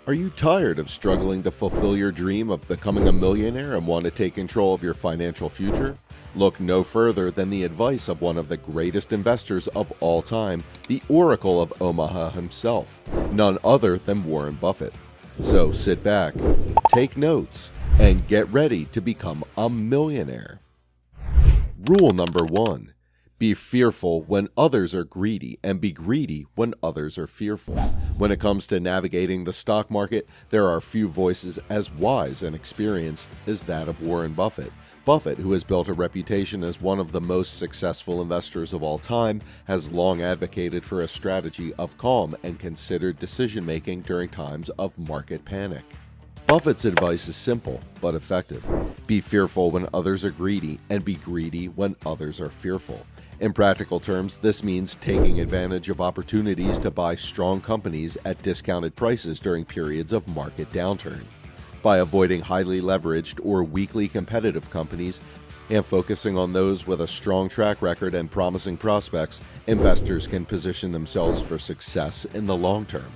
Are you tired of struggling to fulfill your dream of becoming a millionaire and want to take control of your financial future? Look no further than the advice of one of the greatest investors of all time, the Oracle of Omaha himself, none other than Warren Buffett. So sit back, take notes, and get ready to become a millionaire. Rule number 1. Be fearful when others are greedy, and be greedy when others are fearful. When it comes to navigating the stock market, there are few voices as wise and experienced as that of Warren Buffett. Buffett, who has built a reputation as one of the most successful investors of all time, has long advocated for a strategy of calm and considered decision-making during times of market panic. Buffett's advice is simple but effective. Be fearful when others are greedy, and be greedy when others are fearful. In practical terms, this means taking advantage of opportunities to buy strong companies at discounted prices during periods of market downturn. By avoiding highly leveraged or weakly competitive companies and focusing on those with a strong track record and promising prospects, investors can position themselves for success in the long term.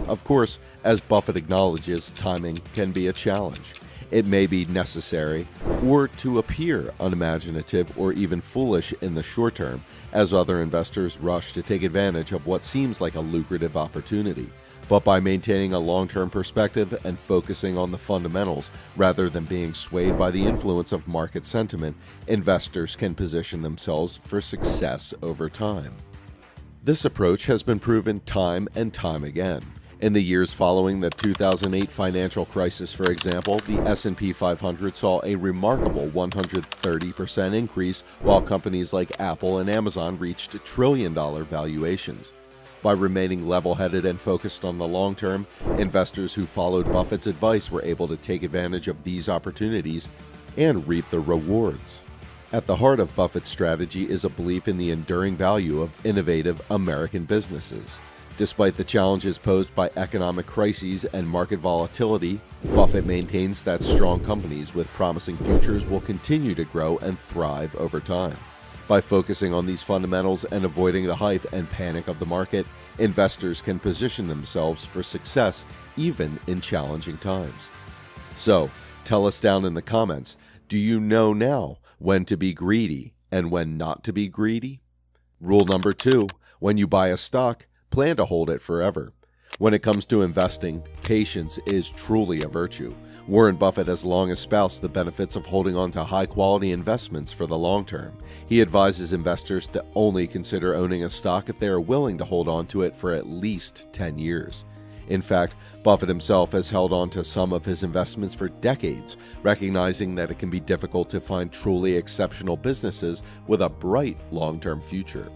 Of course, as Buffett acknowledges, timing can be a challenge. It may be necessary or to appear unimaginative or even foolish in the short term as other investors rush to take advantage of what seems like a lucrative opportunity. But by maintaining a long-term perspective and focusing on the fundamentals rather than being swayed by the influence of market sentiment, investors can position themselves for success over time. This approach has been proven time and time again. In the years following the 2008 financial crisis, for example, the S&P 500 saw a remarkable 130% increase, while companies like Apple and Amazon reached trillion-dollar valuations. By remaining level-headed and focused on the long term, investors who followed Buffett's advice were able to take advantage of these opportunities and reap the rewards. At the heart of Buffett's strategy is a belief in the enduring value of innovative American businesses. Despite the challenges posed by economic crises and market volatility, Buffett maintains that strong companies with promising futures will continue to grow and thrive over time. By focusing on these fundamentals and avoiding the hype and panic of the market, investors can position themselves for success even in challenging times. So, tell us down in the comments, do you know now when to be greedy and when not to be greedy? Rule number 2, when you buy a stock, plan to hold it forever. When it comes to investing, patience is truly a virtue. Warren Buffett has long espoused the benefits of holding on to high-quality investments for the long term. He advises investors to only consider owning a stock if they are willing to hold on to it for at least 10 years. In fact, Buffett himself has held on to some of his investments for decades, recognizing that it can be difficult to find truly exceptional businesses with a bright long-term future.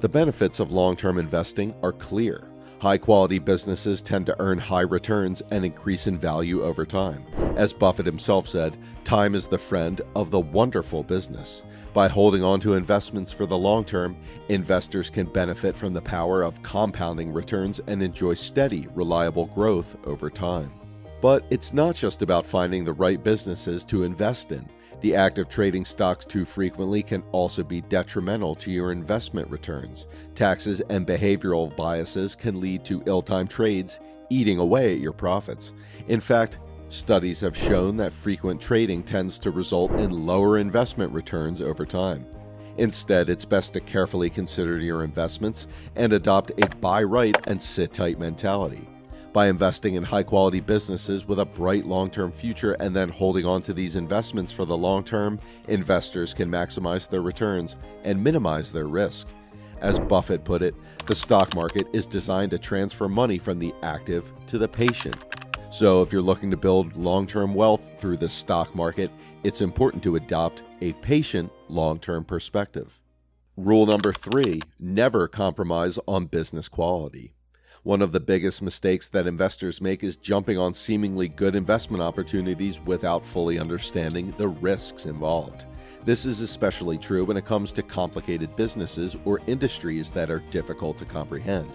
The benefits of long-term investing are clear. High-quality businesses tend to earn high returns and increase in value over time. As Buffett himself said, time is the friend of the wonderful business. By holding on to investments for the long term, investors can benefit from the power of compounding returns and enjoy steady, reliable growth over time. But it's not just about finding the right businesses to invest in. The act of trading stocks too frequently can also be detrimental to your investment returns. Taxes and behavioral biases can lead to ill-timed trades, eating away at your profits. In fact, studies have shown that frequent trading tends to result in lower investment returns over time. Instead, it's best to carefully consider your investments and adopt a buy right and sit tight mentality. By investing in high-quality businesses with a bright long-term future and then holding on to these investments for the long term, investors can maximize their returns and minimize their risk. As Buffett put it, the stock market is designed to transfer money from the active to the patient. So if you're looking to build long-term wealth through the stock market, it's important to adopt a patient long-term perspective. Rule number 3, never compromise on business quality. One of the biggest mistakes that investors make is jumping on seemingly good investment opportunities without fully understanding the risks involved. This is especially true when it comes to complicated businesses or industries that are difficult to comprehend.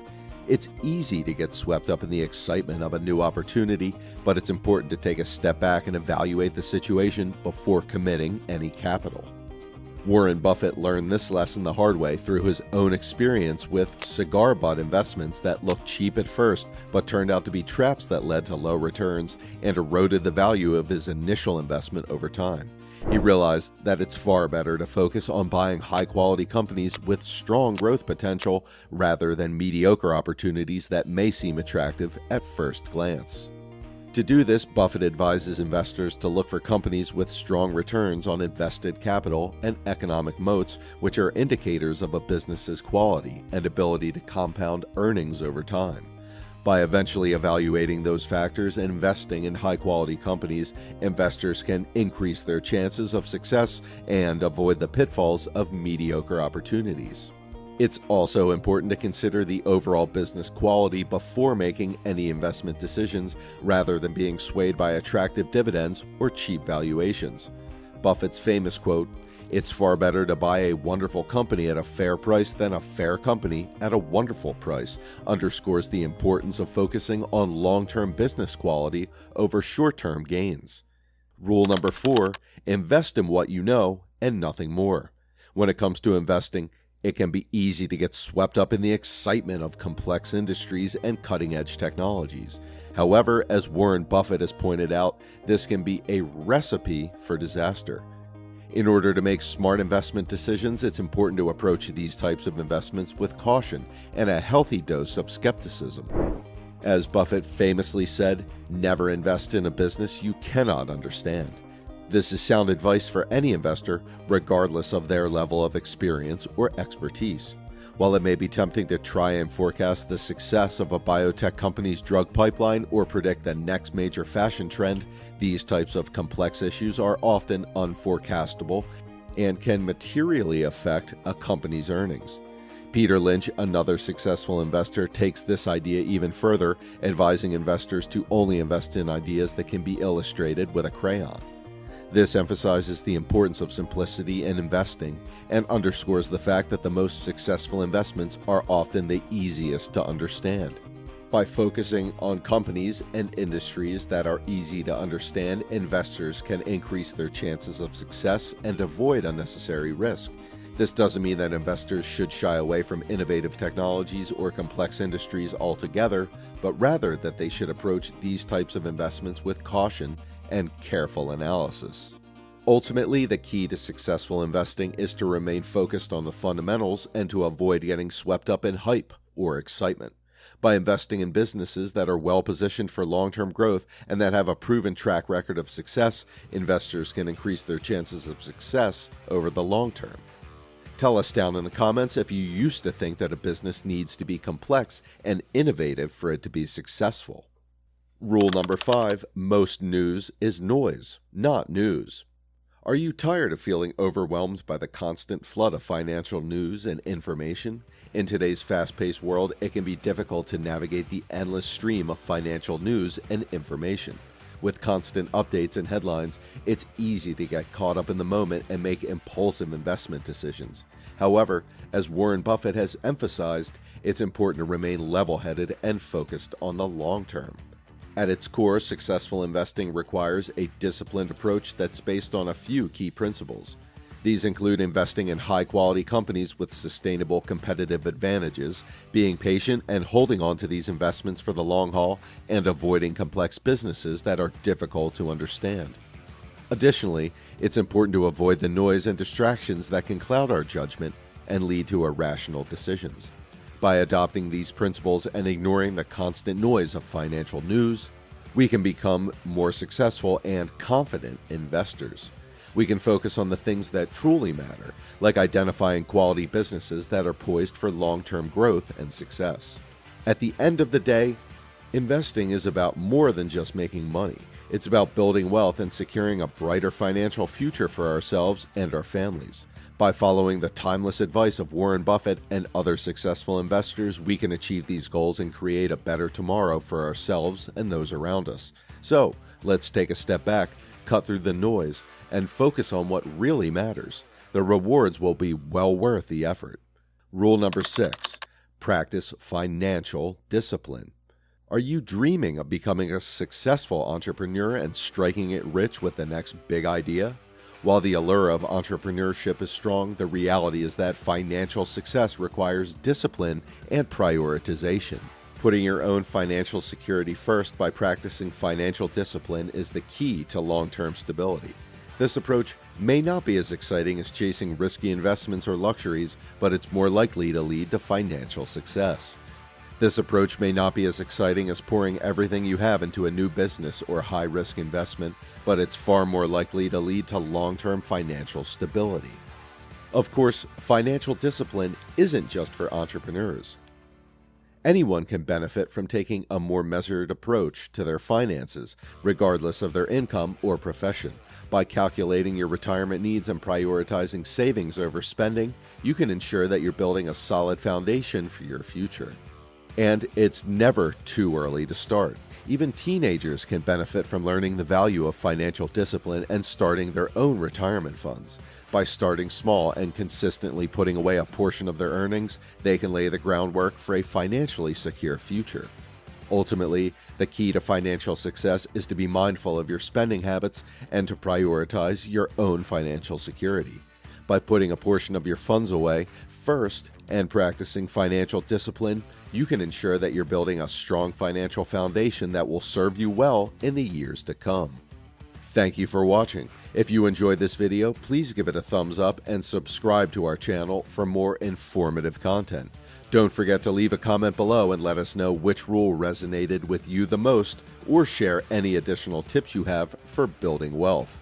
It's easy to get swept up in the excitement of a new opportunity, but it's important to take a step back and evaluate the situation before committing any capital. Warren Buffett learned this lesson the hard way through his own experience with cigar butt investments that looked cheap at first but turned out to be traps that led to low returns and eroded the value of his initial investment over time. He realized that it's far better to focus on buying high-quality companies with strong growth potential rather than mediocre opportunities that may seem attractive at first glance. To do this, Buffett advises investors to look for companies with strong returns on invested capital and economic moats, which are indicators of a business's quality and ability to compound earnings over time. By eventually evaluating those factors and investing in high-quality companies, investors can increase their chances of success and avoid the pitfalls of mediocre opportunities. It's also important to consider the overall business quality before making any investment decisions, rather than being swayed by attractive dividends or cheap valuations. Buffett's famous quote, "It's far better to buy a wonderful company at a fair price than a fair company at a wonderful price," underscores the importance of focusing on long-term business quality over short-term gains. Rule number 4, invest in what you know and nothing more. When it comes to investing, it can be easy to get swept up in the excitement of complex industries and cutting-edge technologies. However, as Warren Buffett has pointed out, this can be a recipe for disaster. In order to make smart investment decisions, it's important to approach these types of investments with caution and a healthy dose of skepticism. As Buffett famously said, "Never invest in a business you cannot understand." This is sound advice for any investor, regardless of their level of experience or expertise. While it may be tempting to try and forecast the success of a biotech company's drug pipeline or predict the next major fashion trend, these types of complex issues are often unforecastable and can materially affect a company's earnings. Peter Lynch, another successful investor, takes this idea even further, advising investors to only invest in ideas that can be illustrated with a crayon. This emphasizes the importance of simplicity in investing and underscores the fact that the most successful investments are often the easiest to understand. By focusing on companies and industries that are easy to understand, investors can increase their chances of success and avoid unnecessary risk. This doesn't mean that investors should shy away from innovative technologies or complex industries altogether, but rather that they should approach these types of investments with caution and careful analysis. Ultimately, the key to successful investing is to remain focused on the fundamentals and to avoid getting swept up in hype or excitement. By investing in businesses that are well positioned for long-term growth and that have a proven track record of success, investors can increase their chances of success over the long term. Tell us down in the comments if you used to think that a business needs to be complex and innovative for it to be successful. Rule number 5, most news is noise, not news. Are you tired of feeling overwhelmed by the constant flood of financial news and information? In today's fast-paced world, it can be difficult to navigate the endless stream of financial news and information. With constant updates and headlines, it's easy to get caught up in the moment and make impulsive investment decisions. However, as Warren Buffett has emphasized, it's important to remain level-headed and focused on the long term. At its core, successful investing requires a disciplined approach that's based on a few key principles. These include investing in high-quality companies with sustainable competitive advantages, being patient and holding on to these investments for the long haul, and avoiding complex businesses that are difficult to understand. Additionally, it's important to avoid the noise and distractions that can cloud our judgment and lead to irrational decisions. By adopting these principles and ignoring the constant noise of financial news, we can become more successful and confident investors. We can focus on the things that truly matter, like identifying quality businesses that are poised for long-term growth and success. At the end of the day, investing is about more than just making money. It's about building wealth and securing a brighter financial future for ourselves and our families. By following the timeless advice of Warren Buffett and other successful investors, we can achieve these goals and create a better tomorrow for ourselves and those around us. So, let's take a step back, cut through the noise, and focus on what really matters. The rewards will be well worth the effort. Rule number 6, practice financial discipline. Are you dreaming of becoming a successful entrepreneur and striking it rich with the next big idea? While the allure of entrepreneurship is strong, the reality is that financial success requires discipline and prioritization. Putting your own financial security first by practicing financial discipline is the key to long-term stability. This approach may not be as exciting as chasing risky investments or luxuries, but it's more likely to lead to financial success. This approach may not be as exciting as pouring everything you have into a new business or high-risk investment, but it's far more likely to lead to long-term financial stability. Of course, financial discipline isn't just for entrepreneurs. Anyone can benefit from taking a more measured approach to their finances, regardless of their income or profession. By calculating your retirement needs and prioritizing savings over spending, you can ensure that you're building a solid foundation for your future. And it's never too early to start. Even teenagers can benefit from learning the value of financial discipline and starting their own retirement funds. By starting small and consistently putting away a portion of their earnings, they can lay the groundwork for a financially secure future. Ultimately, the key to financial success is to be mindful of your spending habits and to prioritize your own financial security. By putting a portion of your funds away first and practicing financial discipline, you can ensure that you're building a strong financial foundation that will serve you well in the years to come. Thank you for watching. If you enjoyed this video, please give it a thumbs up and subscribe to our channel for more informative content. Don't forget to leave a comment below and let us know which rule resonated with you the most, or share any additional tips you have for building wealth.